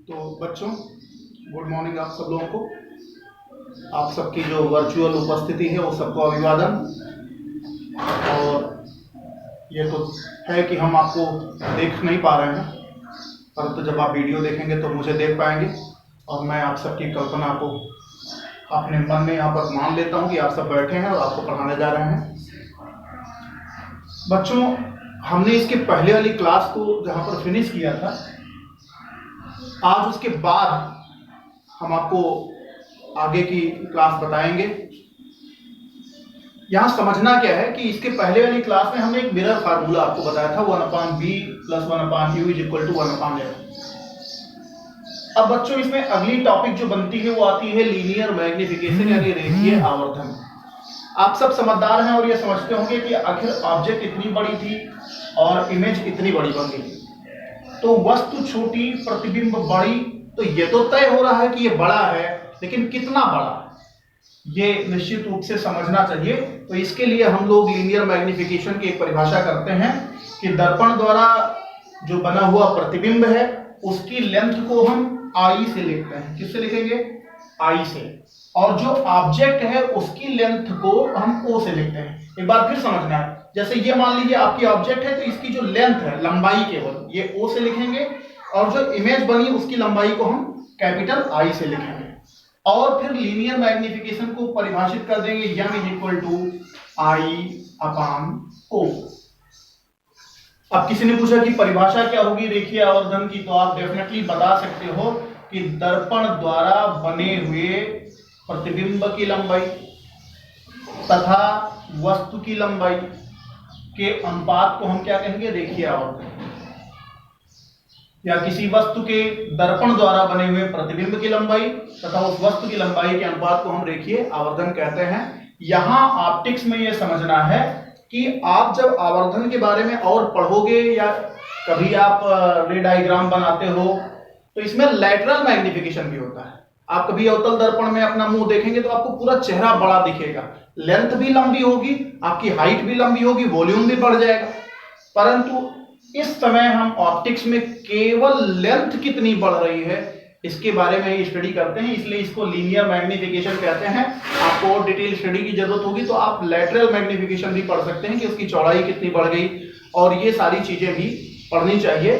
तो बच्चों, good morning आप सब लोगों को। आप सबकी जो वर्चुअल उपस्थिति है वो सबको अभिवादन। और ये तो है कि हम आपको देख नहीं पा रहे हैं, परंतु जब आप वीडियो देखेंगे तो मुझे देख पाएंगे। और मैं आप सबकी कल्पना को अपने मन में यहाँ पर मान लेता हूँ कि आप सब बैठे हैं और आपको पढ़ाने जा रहे हैं। बच्चों, हमने इसके पहले वाली क्लास को जहाँ पर फिनिश किया था, आज उसके बाद हम आपको आगे की क्लास बताएंगे। यहाँ समझना क्या है कि इसके पहले वाली क्लास में हमने एक मिरर फार्मूला आपको बताया था, 1/b + 1/u = 1/f। अब बच्चों, इसमें अगली टॉपिक जो बनती है वो आती है लीनियर मैग्निफिकेशन, यानी रेखीय आवर्धन। आप सब समझदार हैं और ये समझते होंगे कि आखिर ऑब्जेक्ट इतनी बड़ी थी और इमेज इतनी बड़ी बन गई, तो वस्तु छोटी प्रतिबिंब बड़ी, तो ये तो तय हो रहा है कि ये बड़ा है, लेकिन कितना बड़ा ये निश्चित रूप से समझना चाहिए। तो इसके लिए हम लोग लीनियर मैग्निफिकेशन की एक परिभाषा करते हैं कि दर्पण द्वारा जो बना हुआ प्रतिबिंब है उसकी लेंथ को हम आई से लिखते हैं। किससे लिखेंगे? आई से। और जो ऑब्जेक्ट है उसकी लेंथ को हम ओ से लिखते हैं। एक बार फिर समझना है, जैसे ये मान लीजिए आपकी ऑब्जेक्ट है, तो इसकी जो लेंथ है, लंबाई केवल, ये ओ से लिखेंगे, और जो इमेज बनी उसकी लंबाई को हम कैपिटल आई से लिखेंगे। और फिर लीनियर मैग्निफिकेशन को परिभाषित कर देंगे, m = I/O। अब किसी ने पूछा कि परिभाषा क्या होगी रेखीय आवर्धन की, तो आप डेफिनेटली बता सकते हो कि दर्पण द्वारा बने हुए प्रतिबिंब की लंबाई तथा वस्तु की लंबाई के अनुपात को हम क्या कहेंगे? रेखीय आवर्धन। या किसी वस्तु के दर्पण द्वारा बने हुए प्रतिबिंब की लंबाई तथा उस वस्तु की लंबाई के अनुपात को हम रेखीय आवर्धन कहते हैं। यहां ऑप्टिक्स में यह समझना है कि आप जब आवर्धन के बारे में और पढ़ोगे या कभी आप रे डायग्राम बनाते हो, तो इसमें लैटरल मैग्निफिकेशन भी होता है। आप कभी अवतल दर्पण में अपना मुंह देखेंगे तो आपको पूरा चेहरा बड़ा दिखेगा, लेंथ भी लंबी होगी, आपकी हाइट भी लंबी होगी, वॉल्यूम भी बढ़ जाएगा। परंतु इस समय हम ऑप्टिक्स में केवल लेंथ कितनी बढ़ रही है इसके बारे में स्टडी करते हैं, इसलिए इसको लीनियर मैग्निफिकेशन कहते हैं। आपको और डिटेल स्टडी की जरूरत होगी तो आप लैटरल मैग्निफिकेशन भी पढ़ सकते हैं कि उसकी चौड़ाई कितनी बढ़ गई, और ये सारी चीजें भी पढ़नी चाहिए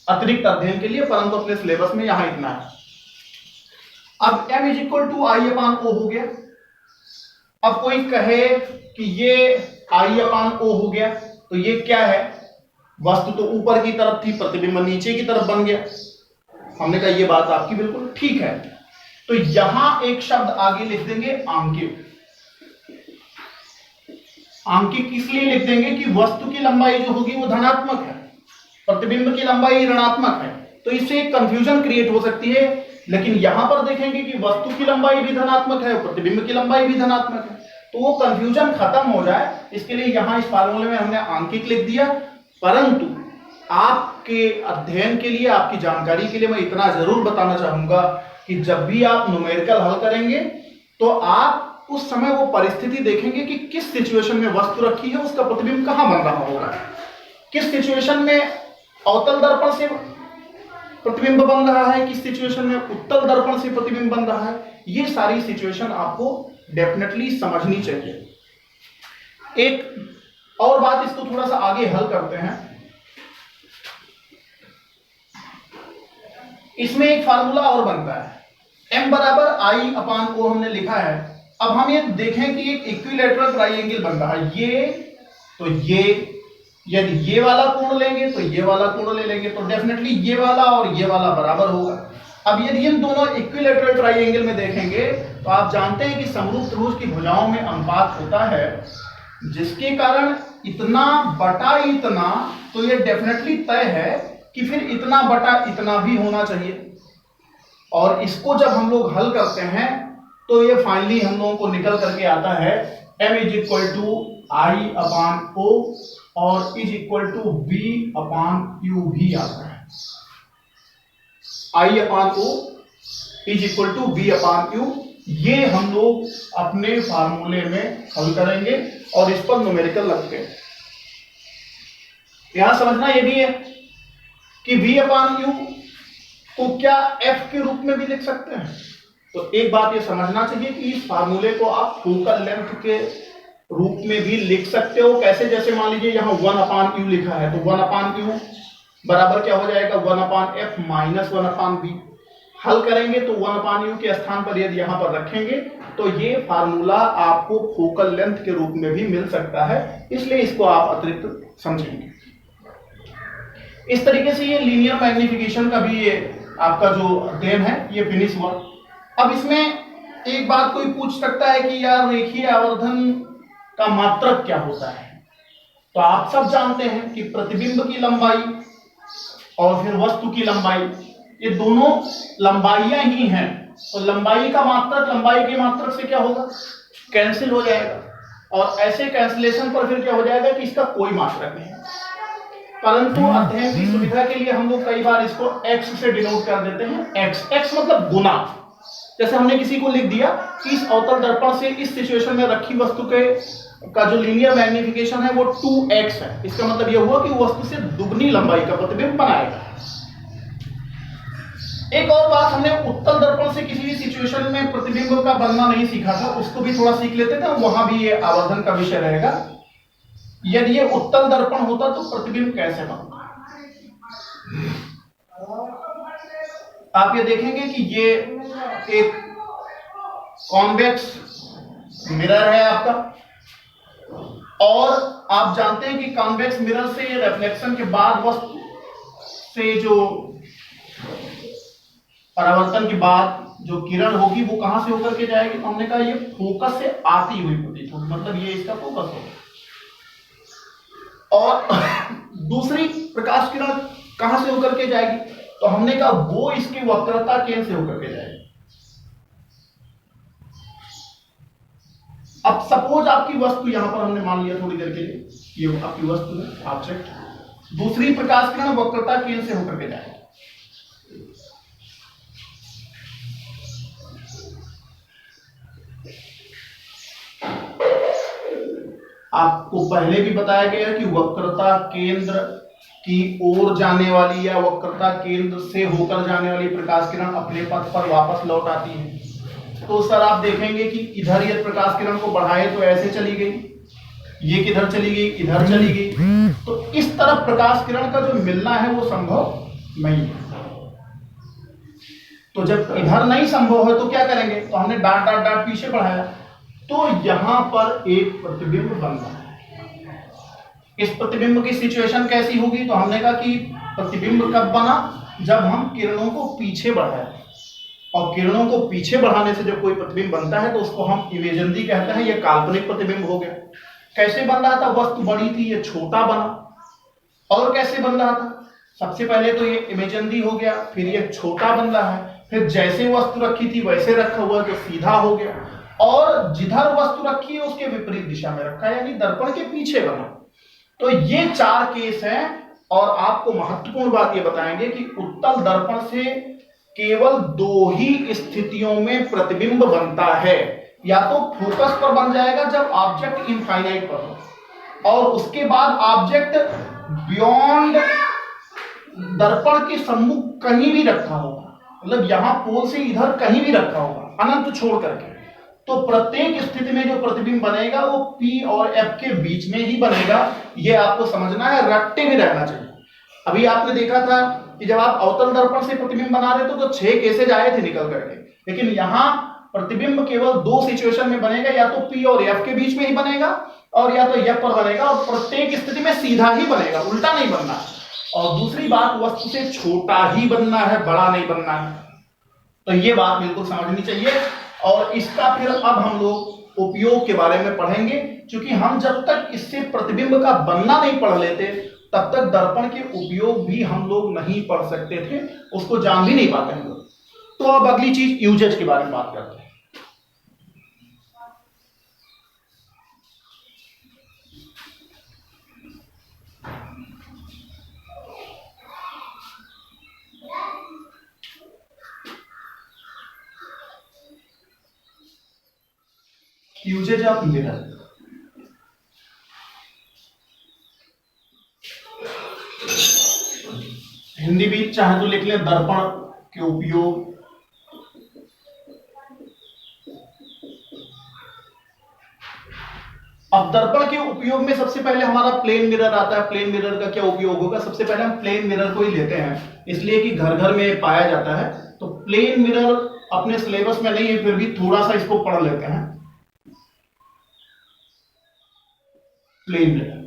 अतिरिक्त अध्ययन के लिए, परंतु अपने सिलेबस में यहां इतना है। अब m = I/O हो गया। अब कोई कहे कि ये I/O हो गया, तो ये क्या है? वस्तु तो ऊपर की तरफ थी, प्रतिबिंब नीचे की तरफ बन गया। हमने कहा ये बात आपकी बिल्कुल ठीक है। तो यहां एक शब्द आगे लिख देंगे, आंकिक। आंकिक इसलिए लिख देंगे कि वस्तु की लंबाई जो होगी वो धनात्मक है, प्रतिबिंब की लंबाई ऋणात्मक है, तो इससे एक कंफ्यूजन क्रिएट हो सकती है। लेकिन यहां पर देखेंगे कि वस्तु की लंबाई भी धनात्मक है, प्रतिबिंब की लंबाई भी धनात्मक है, तो वो कंफ्यूजन खत्म हो जाए, इसके लिए यहां इस फार्मूले में हमने आंकिक लिख दिया। परंतु आपके अध्ययन के लिए, आपकी जानकारी के लिए मैं इतना जरूर बताना चाहूंगा कि जब भी आप न्यूमेरिकल हल करेंगे तो आप उस समय वो परिस्थिति देखेंगे कि किस सिचुएशन में वस्तु रखी है, उसका प्रतिबिंब कहां बन रहा होगा, किस सिचुएशन में अवतल दर्पण से प्रतिबिंब बन रहा है, किस सिचुएशन में उत्तल दर्पण से प्रतिबिंब बन रहा है। ये सारी सिचुएशन आपको डेफिनेटली समझनी चाहिए। एक और बात, इसको थोड़ा सा आगे हल करते हैं। इसमें एक फार्मूला और बनता है, m = I/O हमने लिखा है। अब हम ये देखें कि एक इक्विलैटरल ट्राइंगल बन रहा है, ये तो ये, यदि ये वाला कोण लेंगे तो ये वाला कोण ले लेंगे, तो डेफिनेटली ये वाला और ये वाला बराबर होगा। अब यदि इन दोनों इक्विलैटरल ट्राइंगल में देखेंगे तो आप जानते हैं कि समरूप त्रिभुज की भुजाओं में अनुपात होता है, जिसके कारण इतना बटा इतना, तो ये डेफिनेटली तय है कि फिर इतना बटा इतना भी होना चाहिए। और इसको जब हम लोग हल करते हैं तो ये फाइनली हम लोगों को निकल करके आता है m = I/O और =B/U भी आता है। I/O = B/U, ये हम लोग अपने फार्मूले में हल करेंगे और इस पर न्यूमेरिकल लगते हैं। यहां समझना ये भी है कि V/U को क्या f के रूप में भी लिख सकते हैं? तो एक बात ये समझना चाहिए कि इस फार्मूले को आप फोकल लेंथ के रूप में भी लिख सकते हो। कैसे? जैसे मान लीजिए यहाँ 1/u लिखा है, तो 1/u बराबर क्या हो जाएगा? 1/f minus 1/b। हल करेंगे तो 1/u के स्थान पर यदि यहां पर रखेंगे तो ये फार्मूला आपको फोकल लेंथ के रूप में भी मिल सकता है, इसलिए इसको आप अतिरिक्त समझेंगे। इस तरीके से ये लीनियर मैग्निफिकेशन का भी ये आपका जो अध्ययन है ये फिनिश हुआ। अब इसमें एक बात कोई पूछ सकता है कि यार रेखीय आवर्धन का मात्रक क्या होता है? तो आप सब जानते हैं कि प्रतिबिंब की लंबाई और फिर वस्तु की लंबाई, ये दोनों लंबाइयां ही हैं। तो लंबाई का मात्रक लंबाई के मात्रक से क्या होगा? कैंसिल हो जाएगा, और ऐसे कैंसिलेशन पर फिर क्या हो जाएगा कि इसका कोई मात्रक नहीं है। परंतु अध्ययन की सुविधा के लिए हम लोग कई बार इसको x से डिनोट कर देते हैं। x मतलब गुना। जैसे हमने किसी को लिख दिया कि इस अवतल दर्पण से इस सिचुएशन में रखी वस्तु के का जो लीनियर मैग्निफिकेशन है वो 2x है, इसका मतलब यह हुआ कि वस्तु से दुगनी लंबाई का प्रतिबिंब बनाएगा। एक और बात, हमने उत्तल दर्पण से किसी भी सिचुएशन में प्रतिबिंब का बनना नहीं सीखा था, उसको भी थोड़ा सीख लेते थे। वहां भी ये आवर्धन का विषय रहेगा। यदि ये उत्तल दर्पण होता तो प्रतिबिंब कैसे बनता? आप ये देखेंगे कि ये एक कॉन्वेक्स मिरर है आपका, और आप जानते हैं कि कॉन्वेक्स मिरर से रिफ्लेक्शन के बाद वस्तु से जो परावर्तन के बाद जो किरण होगी वो कहां से होकर के जाएगी? तो हमने कहा ये फोकस से आती हुई प्रतीत होगी, मतलब ये इसका फोकस होगा। और दूसरी प्रकाश किरण कहां से होकर के जाएगी? तो हमने कहा वो इसकी वक्रता केंद्र से होकर के जाएगी। अब सपोज आपकी वस्तु यहां पर हमने मान लिया थोड़ी देर के लिए, ये आपकी वस्तु है ऑब्जेक्ट, दूसरी प्रकाश किरण वक्रता केंद्र से होकर के जाएगी। आपको पहले भी बताया गया कि वक्रता केंद्र की ओर जाने वाली या वक्रता केंद्र से होकर जाने वाली प्रकाश किरण अपने पथ पर वापस लौट आती है। तो सर आप देखेंगे कि इधर ये प्रकाश किरण को बढ़ाए तो ऐसे चली गई, ये किधर चली गई? इधर चली गई। तो इस तरफ प्रकाश किरण का जो मिलना है वो संभव नहीं है। तो जब इधर नहीं संभव है तो क्या करेंगे? तो हमने डाट डाट डाट पीछे बढ़ाया, तो यहां पर एक प्रतिबिंब बन रहा है। इस प्रतिबिंब की सिचुएशन कैसी होगी? तो हमने कहा कि प्रतिबिंब कब बना? जब हम किरणों को पीछे बढ़ाए, और किरणों को पीछे बढ़ाने से जब कोई प्रतिबिंब बनता है तो उसको हम इमेजिनरी कहते हैं, यह काल्पनिक प्रतिबिंब हो गया। कैसे बन रहा था? वस्तु बड़ी थी, ये छोटा बना। और कैसे बन रहा था? सबसे पहले तो ये इमेजिनरी हो गया, फिर ये छोटा बन रहा है, फिर जैसे वस्तु रखी थी वैसे रखा हुआ तो सीधा हो गया, और जिधर वस्तु रखी है उसके विपरीत दिशा में रखा, यानी दर्पण के पीछे बना। तो ये 4 केस हैं। और आपको महत्वपूर्ण बात ये बताएंगे कि उत्तल दर्पण से केवल 2 ही स्थितियों में प्रतिबिंब बनता है। या तो फोकस पर बन जाएगा जब ऑब्जेक्ट इनफाइनाइट पर हो, और उसके बाद ऑब्जेक्ट बियॉन्ड दर्पण के सम्मुख कहीं भी रखा होगा, मतलब यहां पोल से इधर कहीं भी रखा होगा, अनंत छोड़ करके। तो प्रत्येक स्थिति में जो प्रतिबिंब बनेगा वो P और F के बीच में ही बनेगा। ये आपको समझना है, रट्टे में रहना चाहिए। अभी आपने देखा था कि जब आप अवतल दर्पण से प्रतिबिंब बना रहे थे तो 6 केसेज आए थे निकल करके, लेकिन यहां प्रतिबिंब केवल 2 सिचुएशन में बनेगा, या तो P और F के बीच में ही बनेगा, और या तो F पर बनेगा, और प्रत्येक स्थिति में सीधा ही बनेगा, उल्टा नहीं बनना। और दूसरी बात, वस्तु से छोटा ही बनना है, बड़ा नहीं बनना है। तो ये बात बिल्कुल समझनी चाहिए। और इसका फिर अब हम लोग उपयोग के बारे में पढ़ेंगे, क्योंकि हम जब तक इससे प्रतिबिंब का बनना नहीं पढ़ लेते तब तक दर्पण के उपयोग भी हम लोग नहीं पढ़ सकते थे, उसको जान भी नहीं पाते हम लोग। तो अब अगली चीज यूजेज के बारे में बात करते हैं। Usage of mirror. हिंदी भी चाहे तो लिख लें दर्पण के उपयोग अब दर्पण के उपयोग में सबसे पहले हमारा प्लेन मिरर आता है। प्लेन मिरर का क्या उपयोग होगा? सबसे पहले हम प्लेन मिरर को ही लेते हैं, इसलिए कि घर घर में पाया जाता है। तो प्लेन मिरर अपने सिलेबस में नहीं है, फिर भी थोड़ा सा इसको पढ़ लेते हैं। प्लेन मिरर,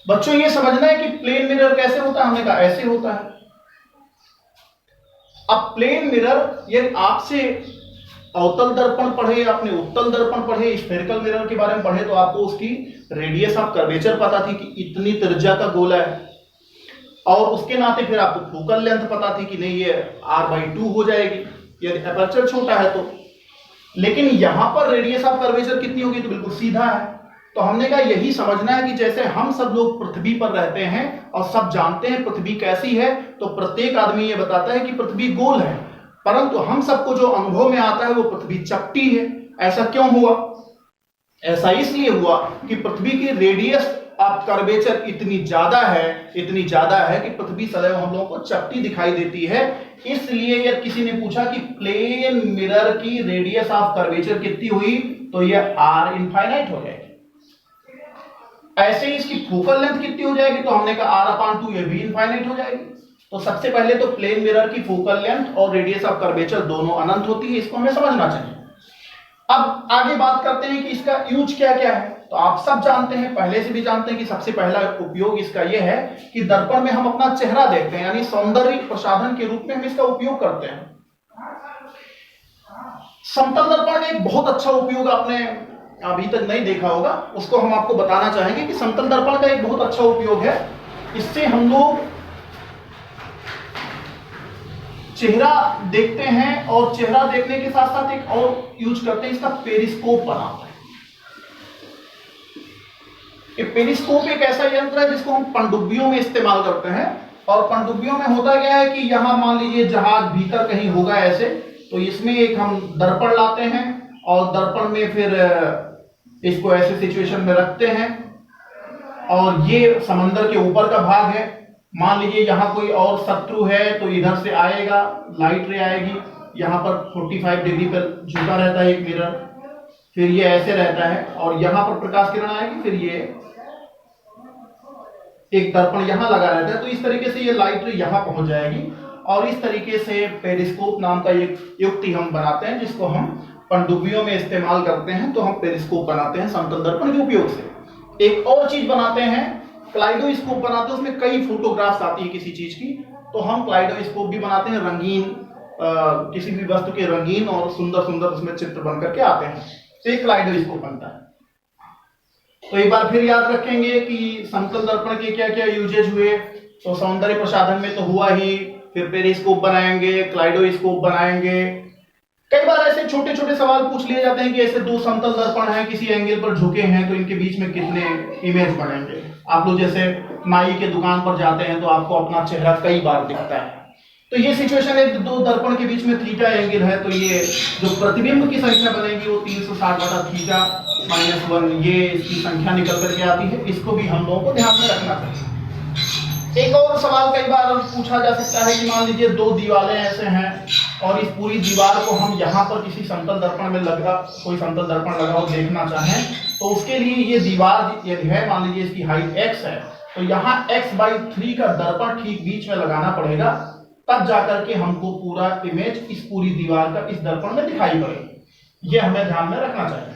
बच्चों ये समझना है कि प्लेन मिरर कैसे होता है। हमने कहा ऐसे होता है। अब प्लेन मिरर, ये आपसे अवतल दर्पण पढ़े, आपने उत्तल दर्पण पढ़े, स्फेरिकल मिरर के बारे में पढ़े, तो आपको उसकी रेडियस ऑफ कर्वेचर पता थी कि इतनी त्रिज्या का गोला है, और उसके नाते फिर आपको फोकल लेंथ पता थी कि नहीं ये r/2 हो जाएगी यदि एपर्चर छोटा है तो। लेकिन यहां पर रेडियस ऑफ कर्वेचर कितनी होगी? तो बिल्कुल सीधा है। तो हमने कहा यही समझना है कि जैसे हम सब लोग पृथ्वी पर रहते हैं और सब जानते हैं पृथ्वी कैसी है, तो प्रत्येक आदमी ये बताता है कि पृथ्वी गोल है, परंतु हम सबको जो अनुभव में आता है वो पृथ्वी चपटी है। ऐसा क्यों हुआ? ऐसा इसलिए हुआ कि पृथ्वी की रेडियस ऑफ कर्वेचर इतनी ज्यादा है कि पृथ्वी सदैव हम लोगों को चपटी दिखाई देती है। इसलिए यदि किसी ने पूछा कि प्लेन मिरर की रेडियस ऑफ कर्वेचर कितनी हुई, तो यह r इनफाइनाइट हो जाएगी। ऐसे ही इसकी फोकल लेंथ कितनी हो जाएगी? तो हमने कहा r/2, ये भी इनफाइनाइट हो जाएगी। तो सबसे पहले तो प्लेन मिरर की फोकल लेंथ और रेडियस ऑफ कर्वेचर दोनों अनंत होती है, इसको हमें समझना चाहिए। अब आगे बात करते हैं कि इसका यूज क्या क्या है। तो आप सब जानते हैं, पहले से भी जानते हैं कि सबसे पहला उपयोग इसका यह है कि दर्पण में हम अपना चेहरा देखते हैं, यानी सौंदर्य प्रसाधन के रूप में हम इसका उपयोग करते हैं। समतल दर्पण का एक बहुत अच्छा उपयोग आपने अभी तक नहीं देखा होगा, उसको हम आपको बताना चाहेंगे कि समतल दर्पण का एक बहुत अच्छा उपयोग है। इससे हम लोग चेहरा देखते हैं, और चेहरा देखने के साथ साथ एक और यूज करते हैं, इसका पेरिस्कोप बनाते हैं। ये पेरिस्कोप एक ऐसा यंत्र है जिसको हम पनडुब्बियों में इस्तेमाल करते हैं। और पनडुब्बियों में होता क्या है कि यहां मान लीजिए जहाज भीतर कहीं होगा ऐसे, तो इसमें एक हम दर्पण लाते हैं और दर्पण में फिर इसको ऐसे सिचुएशन में रखते हैं, और ये समंदर के ऊपर का भाग है। मान लीजिए यहाँ कोई और शत्रु है तो इधर से आएगा, लाइट रे आएगी, यहाँ पर 45 डिग्री पर झुका रहता है एक मिरर, फिर ये ऐसे रहता है, और यहाँ पर प्रकाश किरण आएगी, फिर ये एक दर्पण यहाँ लगा रहता है। तो इस तरीके से ये लाइट रे यहाँ पहुंच जाएगी, और इस तरीके से पेरिस्कोप नाम का एक युक्ति हम बनाते हैं जिसको हम पनडुब्बियों में इस्तेमाल करते हैं। तो हम पेरिस्कोप बनाते हैं समतल दर्पण के उपयोग से। एक और चीज बनाते हैं, क्लाइडोस्कोप बनाते हैं, उसमें कई फोटोग्राफ्स आती है किसी चीज की, तो हम क्लाइडोस्कोप भी बनाते हैं। रंगीन किसी भी वस्तु के रंगीन और सुंदर सुंदर उसमें चित्र बन करके आते हैं, तो एक क्लाइडोस्कोप बनता है। तो एक बार फिर याद रखेंगे कि समतल दर्पण के क्या क्या यूजेज हुए। तो सौंदर्य प्रसाधन में तो हुआ ही, फिर पेरिस्कोप बनाएंगे, क्लाइडोस्कोप बनाएंगे। कई बार ऐसे छोटे छोटे सवाल पूछ लिए जाते हैं कि ऐसे दो समतल दर्पण हैं, किसी एंगल पर झुके हैं, तो इनके बीच में कितने इमेज बनेंगे। आप लोग जैसे नाई के दुकान पर जाते हैं तो आपको अपना चेहरा कई बार दिखता है, तो ये सिचुएशन है, दो दर्पण के बीच में थीटा एंगल है, तो ये जो प्रतिबिंब की संख्या बनेगी वो 360/θ-1, ये इसकी संख्या निकल करके आती है। इसको भी हम लोगों को ध्यान में रखना चाहिए। एक और सवाल कई बार पूछा जा सकता है कि मान लीजिए दो दीवारें ऐसे हैं, और इस पूरी दीवार को हम यहाँ पर किसी समतल दर्पण में कोई समतल दर्पण लगा हो देखना चाहें, तो उसके लिए ये दीवार यदि है, मान लीजिए इसकी हाइट x है, तो यहाँ x/3 का दर्पण ठीक बीच में लगाना पड़ेगा, तब जाकर के हमको पूरा इमेज इस पूरी दीवार का इस दर्पण में दिखाई पड़ेगी। ये हमें ध्यान में रखना चाहिए।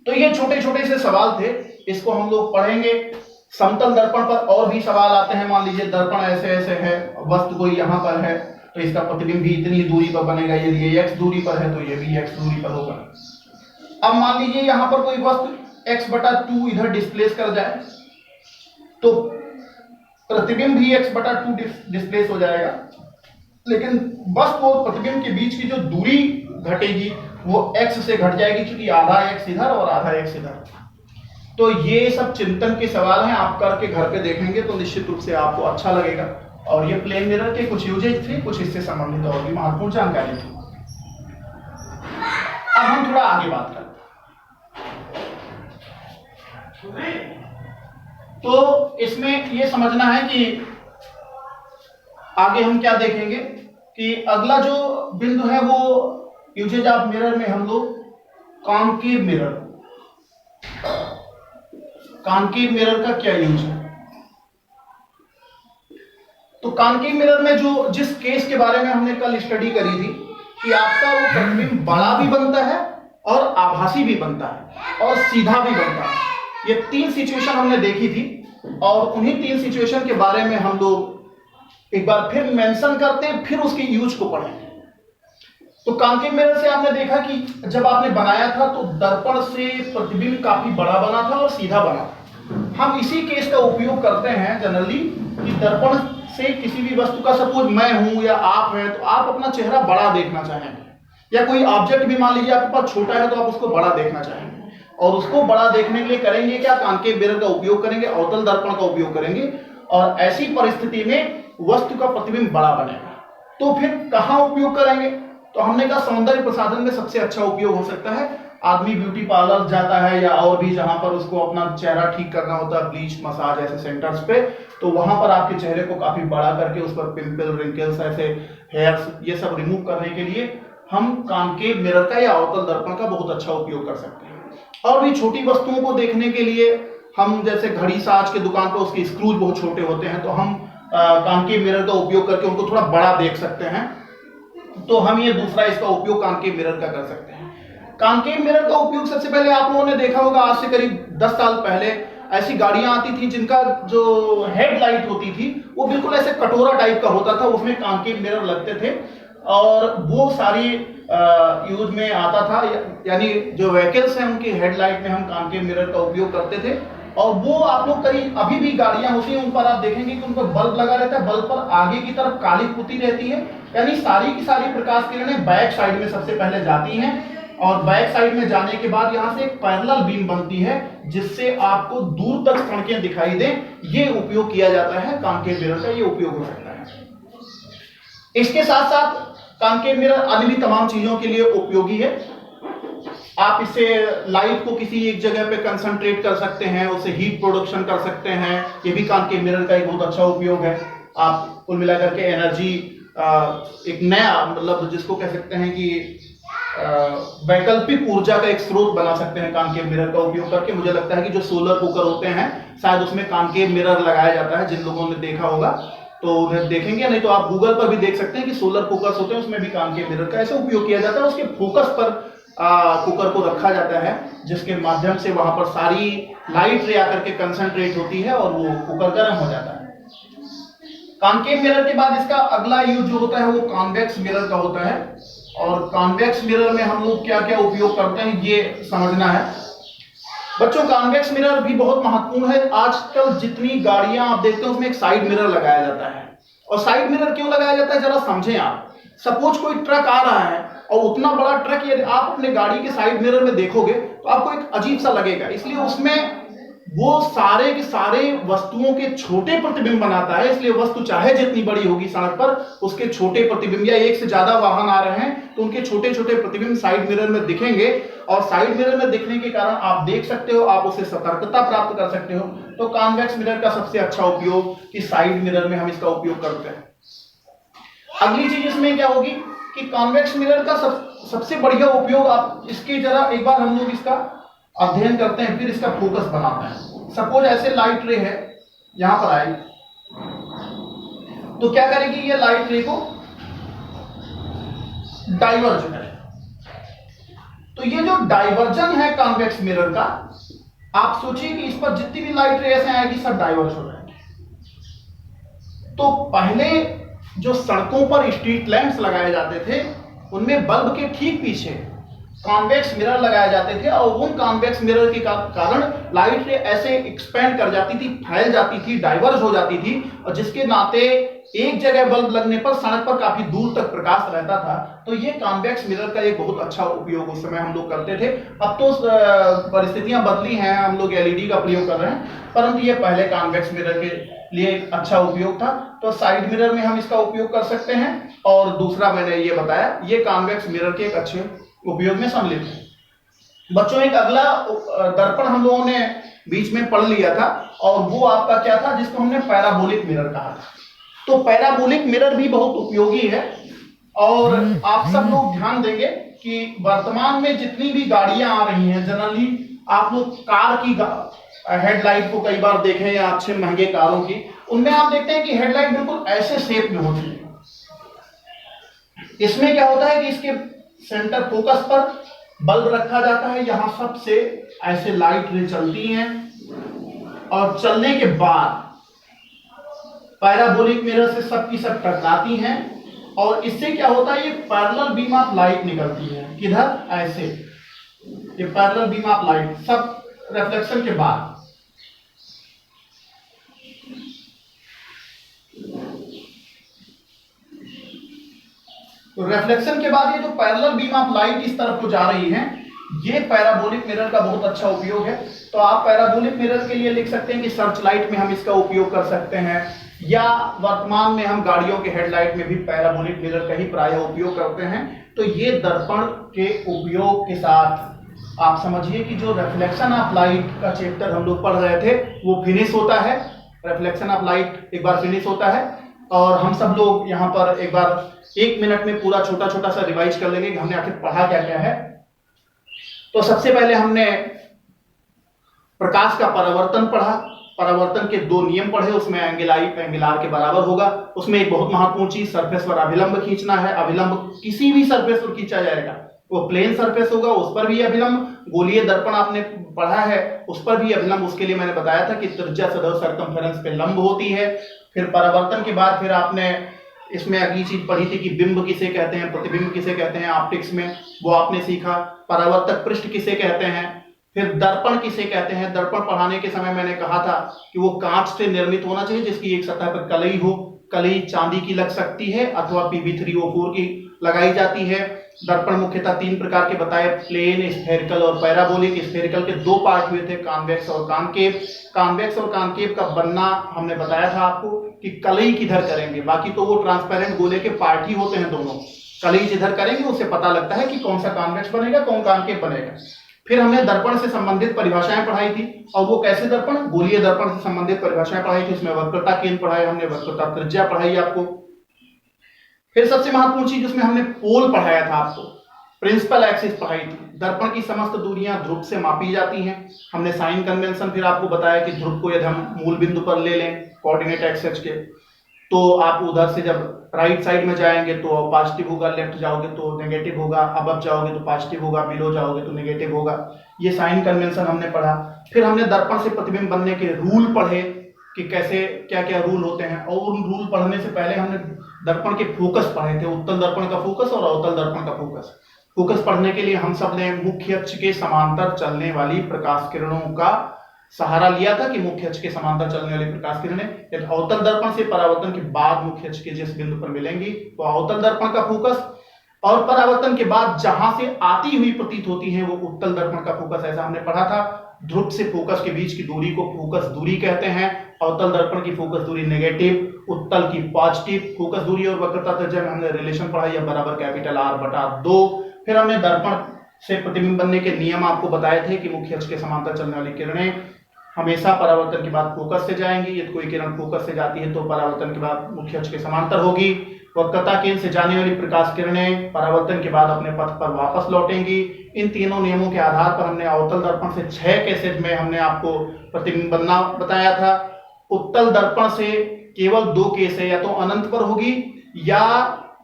तो ये छोटे छोटे से सवाल थे, इसको हम लोग पढ़ेंगे। समतल दर्पण पर और भी सवाल आते हैं। मान लीजिए दर्पण ऐसे ऐसे है, वस्तु कोई यहाँ पर है, तो इसका प्रतिबिंब भी इतनी दूरी पर बनेगा। यदि ये x दूरी पर है तो ये भी x दूरी पर होगा। अब मान लीजिए यहाँ पर कोई वस्तु x/2 इधर डिस्प्लेस कर जाए, तो प्रतिबिंब भी x/2 डिस्प्लेस हो जाएगा, लेकिन वस्तु और प्रतिबिंब के बीच की जो दूरी घटेगी वो x से घट जाएगी, क्योंकि आधा x इधर और आधा x इधर। तो ये सब चिंतन के सवाल हैं, आप करके घर पे देखेंगे तो निश्चित रूप से आपको अच्छा लगेगा। और ये प्लेन मिरर के कुछ यूजेज थे, कुछ इससे संबंधित और भी महत्वपूर्ण जानकारी थी। अब हम थोड़ा आगे बात करते हैं। तो इसमें ये समझना है कि आगे हम क्या देखेंगे कि अगला जो बिंदु है वो यूजेज ऑफ मिरर में हम लोग कॉन्केव मिरर, कॉन्केव मिरर का क्या यूज है। तो कॉन्केव मिरर में जो जिस केस के बारे में हमने कल स्टडी करी थी कि आपका वो प्रतिबिंब बड़ा भी बनता है और आभासी भी बनता है और सीधा भी बनता है, ये 3 सिचुएशन हमने देखी थी और उन्हीं 3 सिचुएशन के बारे में हम लोग एक बार फिर मेंशन करते हैं, फिर उसके यूज को पढ़ेंगे। तो कॉन्केव मिरर से आपने देखा कि जब आपने बनाया था तो दर्पण से प्रतिबिंब काफी बड़ा बना था और सीधा बना था। हम इसी केस का उपयोग करते हैं जनरली कि दर्पण से किसी भी वस्तु का, सपोज मैं हूं या आप हैं, तो आप अपना चेहरा बड़ा देखना चाहेंगे या कोई ऑब्जेक्ट भी मान लीजिए आपके पास छोटा है तो आप उसको बड़ा देखना चाहेंगे और उसको बड़ा देखने के लिए करेंगे क्या, कॉन्केव मिरर का उपयोग करेंगे, अवतल दर्पण का उपयोग करेंगे और ऐसी परिस्थिति में वस्तु का प्रतिबिंब बड़ा बनेगा। तो फिर कहां उपयोग करेंगे, तो हमने कहा सौंदर्य प्रसाधन में सबसे अच्छा उपयोग हो सकता है, आदमी ब्यूटी पार्लर जाता है या और भी जहां पर उसको अपना चेहरा ठीक करना होता है, ब्लीच, मसाज ऐसे सेंटर्स पे, तो वहां पर आपके चेहरे को काफी बड़ा करके उस पर पिंपल, रिंकल्स, ऐसे हेयर्स, ये सब रिमूव करने के लिए हम कॉन्केव मिरर का या अवतल दर्पण का बहुत अच्छा उपयोग कर सकते हैं। और भी छोटी वस्तुओं को देखने के लिए हम जैसे घड़ी साज के दुकान पर उसके स्क्रूज बहुत छोटे होते हैं तो हम कॉन्केव मिरर का उपयोग करके उनको थोड़ा बड़ा देख सकते हैं, तो हम ये दूसरा इसका उपयोग कॉन्केव मिरर का कर सकते हैं। कॉन्केव मिरर का उपयोग सबसे पहले आप लोगों ने देखा होगा, आज से करीब 10 साल पहले ऐसी गाड़ियां आती थी जिनका जो हेडलाइट होती थी वो बिल्कुल ऐसे कटोरा टाइप का होता था, उसमें कॉन्केव मिरर लगते थे और वो सारी यूज में आता था, यानी जो व्हीकल्स हैं उनकी हेडलाइट में हम कॉन्केव मिरर का उपयोग करते थे। और वो आप लोग करीब अभी भी गाड़ियां होती हैं उन पर आप देखेंगे कि उन पर बल्ब लगा रहता है, बल्ब पर आगे की तरफ काली पुती रहती है, यानी सारी की सारी प्रकाश किरणें बैक साइड में सबसे पहले जाती हैं और बैक साइड में जाने के बाद यहां से एक पैरेलल बीम बनती है जिससे आपको दूर तक सड़कें दिखाई दें। ये उपयोग किया जाता है कॉन्केव मिरर का, ये उपयोग हो सकता है। इसके साथ साथ कॉन्केव मिरर अन्य भी तमाम चीजों के लिए उपयोगी है। आप इससे लाइट को किसी एक जगह पे कंसंट्रेट कर सकते हैं, उससे हीट प्रोडक्शन कर सकते हैं, ये भी कॉन्केव मिरर का एक बहुत अच्छा उपयोग है। आप कुल मिलाकर के एनर्जी एक नया, मतलब जिसको कह सकते हैं कि वैकल्पिक ऊर्जा का एक स्रोत बना सकते हैं कॉन्केव मिरर का उपयोग करके। मुझे लगता है कि जो सोलर कुकर होते हैं शायद उसमें कॉन्केव मिरर लगाया जाता है, जिन लोगों ने देखा होगा तो उन्हें देखेंगे, नहीं तो आप गूगल पर भी देख सकते हैं कि सोलर कुकर्स होते हैं उसमें भी कॉन्केव मिरर का ऐसे उपयोग किया जाता है। उसके फोकस पर कुकर को रखा जाता है जिसके माध्यम से वहां पर सारी लाइट रे आकर के कंसंट्रेट होती है और वो कुकर गर्म हो जाता है। कॉन्केव मिरर के बाद इसका अगला यूज जो होता है वो कॉन्वेक्स मिरर का होता है और कॉन्वेक्स मिरर में हम लोग क्या क्या उपयोग करते हैं ये समझना है बच्चों। कॉन्वेक्स मिरर भी बहुत महत्वपूर्ण है। आजकल जितनी गाड़ियां आप देखते हैं उसमें एक साइड मिरर लगाया जाता है, और साइड मिरर क्यों लगाया जाता है जरा समझें आप। सपोज कोई ट्रक आ रहा है और उतना बड़ा ट्रक यदि आप अपने गाड़ी के साइड मिरर में देखोगे तो आपको एक अजीब सा लगेगा, इसलिए उसमें वो सारे के सारे वस्तुओं के छोटे प्रतिबिंब बनाता है। इसलिए वस्तु चाहे जितनी बड़ी होगी सड़क पर, उसके छोटे प्रतिबिंब, या एक से ज्यादा वाहन आ रहे हैं तो उनके छोटे छोटे प्रतिबिंब साइड मिरर में दिखेंगे और साइड मिरर में दिखने के कारण आप देख सकते हो, आप उससे सतर्कता प्राप्त कर सकते हो। तो कॉन्वेक्स मिरर का सबसे अच्छा उपयोग कि साइड मिरर में हम इसका उपयोग करते हैं। अगली चीज इसमें क्या होगी कि कॉन्वेक्स मिरर का सबसे बढ़िया उपयोग, आप इसके जरा एक बार हम लोग इसका अध्ययन करते हैं, फिर इसका फोकस बनाते हैं। सपोज ऐसे लाइट रे है, यहां पर आई तो क्या करेगी ये लाइट रे को डाइवर्ज करेगी। तो ये जो डाइवर्जन है कॉन्वेक्स मिरर का, आप सोचिए कि इस पर जितनी भी लाइट रे ऐसे आएगी सब डाइवर्ज हो जाएगी। तो पहले जो सड़कों पर स्ट्रीट लैंप्स लगाए जाते थे उनमें बल्ब के ठीक पीछे कॉन्वेक्स मिरर लगाए जाते थे और उन कॉन्वेक्स मिरर के कारण लाइट रे ऐसे एक्सपेंड कर जाती थी, फैल जाती थी, डाइवर्ज हो जाती थी, और जिसके नाते एक जगह बल्ब लगने पर सड़क पर काफी दूर तक प्रकाश रहता था। तो ये कॉन्वेक्स मिरर का एक बहुत अच्छा उपयोग उस समय हम लोग करते थे। अब तो परिस्थितियां बदली हैं, हम लोग एलईडी का प्रयोग कर रहे हैं, परंतु ये पहले कॉन्वेक्स मिरर के लिए अच्छा उपयोग था। तो साइड मिरर में हम इसका उपयोग कर सकते हैं, और दूसरा मैंने ये बताया, ये कॉन्वेक्स मिरर के एक अच्छे उपयोग में सम्मिलित है। बच्चों एक अगला दर्पण हम लोगों ने बीच में पढ़ लिया था और वो आपका क्या था, जिसको हमने पैराबोलिक मिरर कहा था। तो पैराबोलिक मिरर भी बहुत उपयोगी है। और आप सब लोग ध्यान देंगे कि वर्तमान में जितनी भी गाड़ियां आ रही हैं, जनरली आप लोग कार की हेडलाइट को कई बार देखें या अच्छे महंगे कारों की, उनमें आप देखते हैं कि हेडलाइट बिल्कुल ऐसे शेप में होती है। इसमें क्या होता है कि इसके सेंटर फोकस पर बल्ब रखा जाता है, यहां सबसे ऐसे लाइट रे चलती हैं और चलने के बाद पैराबोलिक मिरर से सब की सब टकराती हैं और इससे क्या होता है, ये पैरेलल बीम ऑफ लाइट निकलती है। किधर? ऐसे, ये पैरेलल बीम ऑफ लाइट सब रिफ्लेक्शन के बाद। तो रिफ्लेक्शन के बाद ये जो पैरेलल बीम ऑफ लाइट इस तरफ को जा रही है, ये पैराबोलिक मिरर का बहुत अच्छा उपयोग है। तो आप पैराबोलिक मिरर के लिए लिख सकते हैं कि सर्च लाइट में हम इसका उपयोग कर सकते हैं, या वर्तमान में हम गाड़ियों के हेडलाइट में भी पैराबोलिक मिरर का ही प्रायः उपयोग करते हैं। तो ये दर्पण के उपयोग के साथ आप समझिए कि जो रिफ्लेक्शन ऑफ लाइट का चैप्टर हम लोग पढ़ रहे थे वो फिनिश होता है। रिफ्लेक्शन ऑफ लाइट एक बार फिनिश होता है और हम सब लोग यहाँ पर एक बार 1 मिनट में पूरा छोटा छोटा सा रिवाइज कर लेंगे कि हमने आखिर पढ़ा क्या क्या है। तो सबसे पहले हमने प्रकाश का परावर्तन पढ़ा, परावर्तन के 2 नियम पढ़े, उसमें एंगल आई एंगल आर के बराबर होगा। उसमें एक बहुत महत्वपूर्ण चीज, सरफेस पर अभिलंब खींचना है। अभिलंब किसी भी सरफेस पर खींचा जाएगा, वो प्लेन सरफेस होगा उस पर भी अभिलंब, गोलीय दर्पण आपने पढ़ा है उस पर भी अभिलंब। उसके लिए मैंने बताया था कि त्रिज्या सदैव सर्कमफेरेंस पे लंब होती है। फिर परावर्तन के बाद फिर आपने इसमें अगली चीज पढ़ी थी कि बिंब किसे कहते हैं, प्रतिबिंब किसे कहते हैं ऑप्टिक्स में, वो आपने सीखा। परावर्तक पृष्ठ किसे कहते हैं, फिर दर्पण किसे कहते हैं। दर्पण पढ़ाने के समय मैंने कहा था कि वो कांच से निर्मित होना चाहिए जिसकी एक सतह पर कलई हो। कलई चांदी की लग सकती है अथवा Pb3O4 की लगाई जाती है। दर्पण मुख्यतः 3 प्रकार के बताए, प्लेन, स्फेरिकल और पैराबोलिक। स्फेरिकल के 2 पार्ट हुए थे, कॉन्वेक्स और कॉनकेव। कॉन्वेक्स और कॉनकेव का बनना हमने बताया था आपको कि कलई किधर करेंगे, बाकी तो वो ट्रांसपेरेंट गोले के पार्ट ही होते हैं दोनों। कलई जिधर करेंगे उससे पता लगता है कि कौन सा कॉन्वेक्स बनेगा कौन कॉनकेव बनेगा। फिर हमने दर्पण से संबंधित परिभाषाएं पढ़ाई थी, और वो कैसे दर्पण, गोलीय दर्पण से संबंधित परिभाषाएं पढ़ाई थी। उसमें वक्रता केंद्र पढ़ाया हमने, वक्रता त्रिज्या पढ़ाई आपको। फिर सबसे महत्वपूर्ण चीज उसमें हमने पोल पढ़ाया था आपको, प्रिंसिपल एक्सिस पढ़ाई थी। दर्पण की समस्त दूरियां ध्रुव से मापी जाती हैं। हमने साइन कन्वेंशन फिर आपको बताया कि ध्रुव को यदि हम मूल बिंदु पर ले लें कोऑर्डिनेट एक्सिस के, तो आप उधर से जब राइट साइड में जाएंगे तो पॉजिटिव होगा, लेफ्ट जाओगे तो नेगेटिव होगा, अब जाओगे तो पॉजिटिव होगा, बिलो जाओगे तो नेगेटिव होगा। ये साइन कन्वेंशन हमने पढ़ा। फिर हमने दर्पण से प्रतिबिंब बनने के रूल पढ़े कि कैसे क्या क्या रूल होते हैं, और उन रूल पढ़ने से पहले हमने दर्पण के फोकस पढ़े थे, उत्तल दर्पण का फोकस और अवतल दर्पण का फोकस। फोकस पढ़ने के लिए हम सब ने मुख्य अक्ष के समांतर चलने वाली प्रकाश किरणों का सहारा लिया था कि मुख्य अक्ष के समांतर चलने वाली प्रकाश किरणें यदि अवतल दर्पण से परावर्तन के बाद मुख्य अक्ष के जिस बिंदु पर मिलेंगी तो अवतल दर्पण का फोकस, और परावर्तन के बाद जहां से आती हुई प्रतीत होती है वो उत्तल दर्पण का फोकस। ऐसा हमने पढ़ा था। ध्रुव से फोकस के बीच की दूरी को फोकस दूरी कहते हैं। अवतल दर्पण की फोकस दूरी नेगेटिव, उत्तल की पॉजिटिव फोकस दूरी। और वक्रता त्रिज्या में हमने रिलेशन पढ़ा, यह बराबर कैपिटल R/2। फिर हमने दर्पण से प्रतिबिंब बनने के नियम आपको बताए थे कि मुख्य अक्ष के समांतर चलने वाली किरणें हमेशा परावर्तन के बाद फोकस से जाएंगी। यदि कोई किरण फोकस से जाती है तो परावर्तन के बाद मुख्य अक्ष के समांतर होगी। वक्रता केंद्र से जाने वाली प्रकाश किरणें परावर्तन के बाद अपने पथ पर वापस लौटेंगी। इन तीनों नियमों के आधार पर हमने अवतल दर्पण से 6 केसेज में हमने आपको प्रतिबिंब बनना बताया था। उत्तल दर्पण से केवल 2 केस है, या तो अनंत पर होगी या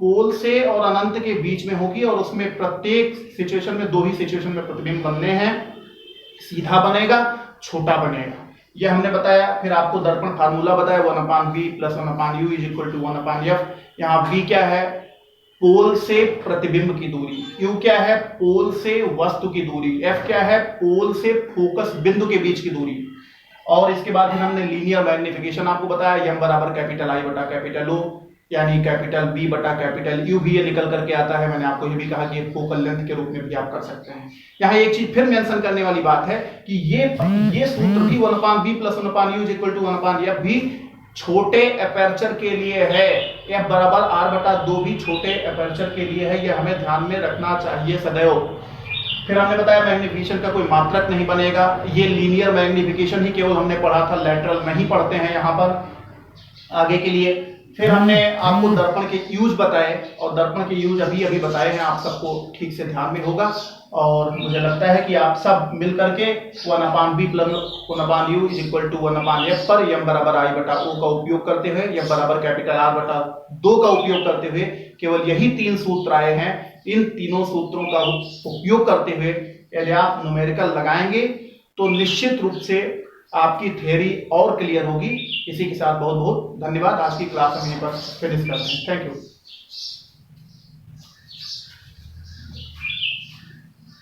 पोल से और अनंत के बीच में होगी, और उसमें प्रत्येक सिचुएशन में 2 ही सिचुएशन में प्रतिबिंब बनने हैं। सीधा बनेगा, छोटा बनेगा, यह हमने बताया। फिर आपको दर्पण फार्मूला बताया 1/v + 1/u = 1/f। यहाँ v क्या है, पोल से प्रतिबिंब की दूरी, u क्या है, पोल से वस्तु की दूरी, f क्या है, पोल से फोकस बिंदु के बीच की दूरी। और इसके बाद हमने लीनियर मैग्निफिकेशन आपको बताया, m बराबर I/O, यानी कैपिटल B/U भी ये निकल करके आता है। मैंने आपको ये भी कहा कि फोकल लेंथ के रूप में भी आप कर सकते हैं। यहाँ एक चीज फिर मेंशन करने वाली बात है कि ये सूत्र भी 1/v + 1/u = 1/f भी छोटे एपर्चर के लिए है। f बराबर R/2 भी छोटे एपर्चर के लिए है, ये हमें ध्यान में रखना चाहिए सदैव। फिर हमने बताया मैग्निफिकेशन का कोई मात्रक नहीं बनेगा, ये लीनियर मैग्निफिकेशन ही केवल हमने पढ़ा था, लैटरल नहीं पढ़ते हैं यहाँ पर आगे के लिए। फिर हमने आपको दर्पण के यूज बताए और दर्पण के यूज अभी अभी बताए हैं, आप सबको ठीक से ध्यान में होगा। और मुझे लगता है कि आप सब मिल करके 1/b plus 1/u is equal to 1/f पर m बराबर i बटा o का उपयोग करते हुए, m बराबर कैपिटल R बटा 2 का उपयोग करते हुए केवल यही 3 सूत्र आए हैं। इन तीनों सूत्रों का उपयोग करते हुए यदि आप न्यूमेरिकल लगाएंगे तो निश्चित रूप से आपकी थ्योरी और क्लियर होगी। इसी के साथ बहुत बहुत धन्यवाद। आज की क्लास हम यहीं पर फिनिश करते हैं। Thank you.